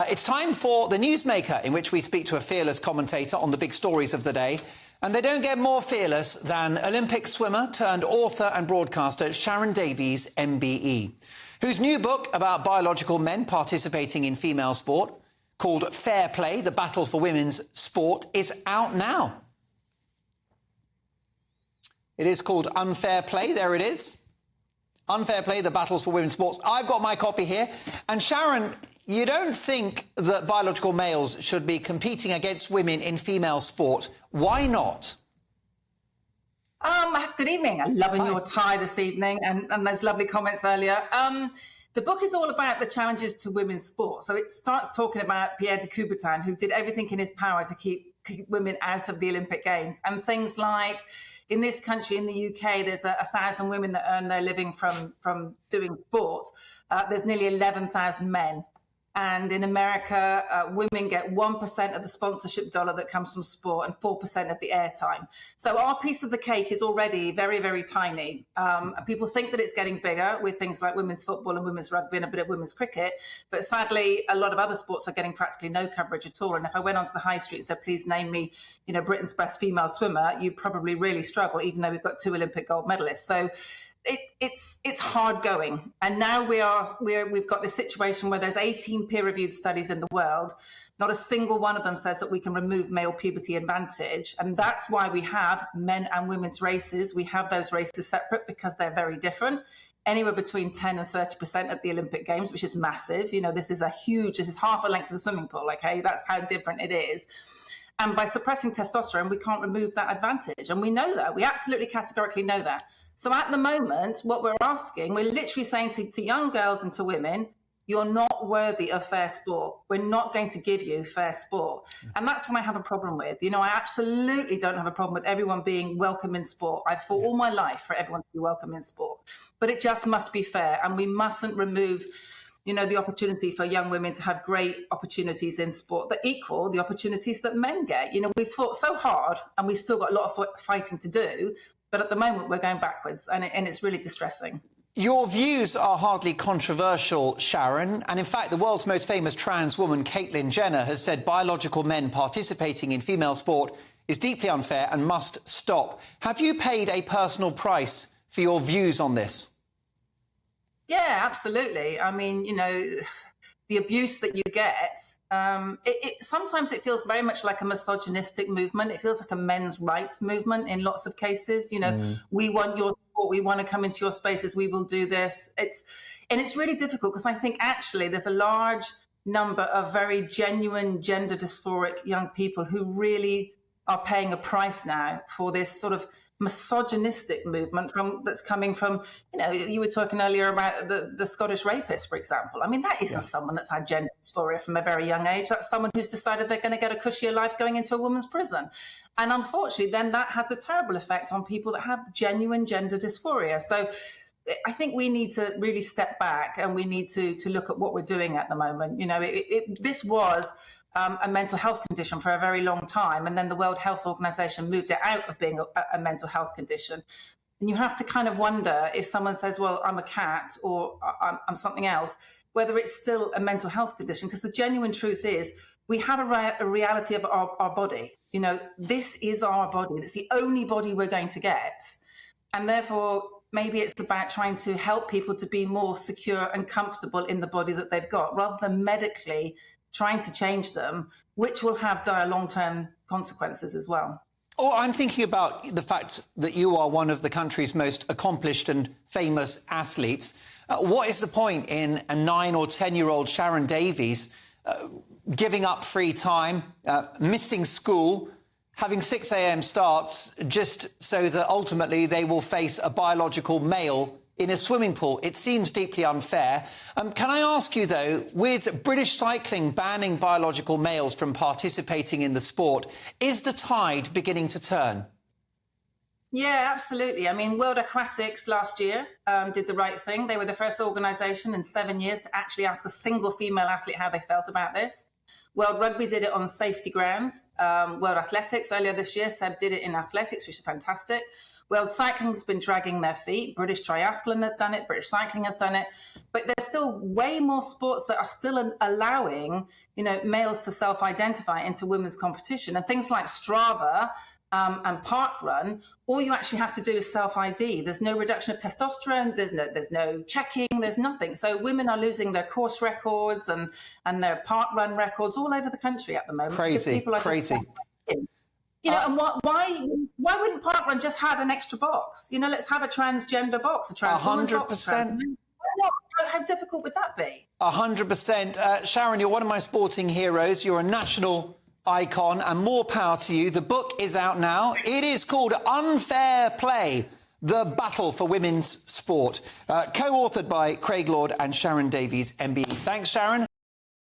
It's time for The Newsmaker, in which we speak to a fearless commentator on the big stories of the day. And they don't get more fearless than Olympic swimmer turned author and broadcaster Sharron Davies MBE, whose new book about biological men participating in female sport, called Fair Play, The Battle for Women's Sport, is out now. It is called Unfair Play. There it is. Unfair Play, The Battles for Women's Sports. I've got my copy here. And Sharron, you don't think that biological males should be competing against women in female sport. Why not? Good evening. I'm loving your tie this evening and those lovely comments earlier. The book is all about the challenges to women's sport. So it starts talking about Pierre de Coubertin, who did everything in his power to keep women out of the Olympic Games. And things like, in this country, in the UK, there's 1,000 women that earn their living from doing sport. There's nearly 11,000 men. And in America, women get 1% of the sponsorship dollar that comes from sport and 4% of the airtime. So our piece of the cake is already very, very tiny. People think that it's getting bigger with things like women's football and women's rugby and a bit of women's cricket. But sadly, a lot of other sports are getting practically no coverage at all. And if I went onto the high street and said, please name me, Britain's best female swimmer, you'd probably really struggle, even though we've got 2 Olympic gold medalists. So it's hard going, and now we've got this situation where there's 18 peer-reviewed studies in the world. Not a single one of them says that we can remove male puberty advantage, and that's why we have men and women's races. We have those races separate because they're very different. Anywhere between 10 and 30% at the Olympic Games, which is massive. This is this is half the length of the swimming pool. Okay, that's how different it is. And by suppressing testosterone, we can't remove that advantage, and we know that. We absolutely categorically know that. So at the moment, what we're asking, we're literally saying to young girls and to women, you're not worthy of fair sport. We're not going to give you fair sport. And that's what I have a problem with. I absolutely don't have a problem with everyone being welcome in sport. I've fought all my life for everyone to be welcome in sport. But it just must be fair. And we mustn't remove, the opportunity for young women to have great opportunities in sport that equal the opportunities that men get. We've fought so hard and we've still got a lot of fighting to do. But at the moment, we're going backwards, and it's really distressing. Your views are hardly controversial, Sharron. And in fact, the world's most famous trans woman, Caitlyn Jenner, has said biological men participating in female sport is deeply unfair and must stop. Have you paid a personal price for your views on this? Yeah, absolutely. I mean, the abuse that you get, sometimes it feels very much like a misogynistic movement. It feels like a men's rights movement in lots of cases. We want your support, we want to come into your spaces, we will do this. It's really difficult because I think actually there's a large number of very genuine gender dysphoric young people who really are paying a price now for this sort of misogynistic movement that's coming from, you were talking earlier about the Scottish rapist, for example. I mean, that isn't someone that's had gender dysphoria from a very young age. That's someone who's decided they're going to get a cushier life going into a woman's prison. And unfortunately, then that has a terrible effect on people that have genuine gender dysphoria. So I think we need to really step back and we need to look at what we're doing at the moment. This was a mental health condition for a very long time. And then the World Health Organization moved it out of being a mental health condition. And you have to kind of wonder if someone says, well, I'm a cat or I'm something else, whether it's still a mental health condition. Because the genuine truth is we have a reality of our body. This is our body. It's the only body we're going to get. And therefore, maybe it's about trying to help people to be more secure and comfortable in the body that they've got, rather than medically trying to change them, which will have dire long-term consequences as well. Oh, I'm thinking about the fact that you are one of the country's most accomplished and famous athletes. What is the point in a 9 or 10-year-old Sharron Davies giving up free time, missing school, having 6 a.m. starts just so that ultimately they will face a biological male in a swimming pool? It seems deeply unfair. Can I ask you, though, with British cycling banning biological males from participating in the sport, is the tide beginning to turn? Yeah, absolutely. I mean, World Aquatics last year did the right thing. They were the first organisation in 7 years to actually ask a single female athlete how they felt about this. World Rugby did it on safety grounds. World Athletics earlier this year, Seb did it in athletics, which is fantastic. World Cycling's been dragging their feet. British Triathlon has done it. British Cycling has done it. But there's still way more sports that are still allowing, males to self-identify into women's competition. And things like Strava and Parkrun, all you actually have to do is self-ID. There's no reduction of testosterone. There's no checking. There's nothing. So women are losing their course records and their Parkrun records all over the country at the moment. Crazy. And why wouldn't Parkrun just have an extra box? Let's have a transgender box, a trans woman box. 100%. How difficult would that be? 100%. Sharron, you're one of my sporting heroes. You're a national icon, and more power to you. The book is out now. It is called Unfair Play: The Battle for Women's Sport, co-authored by Craig Lord and Sharron Davies MBE. Thanks, Sharron.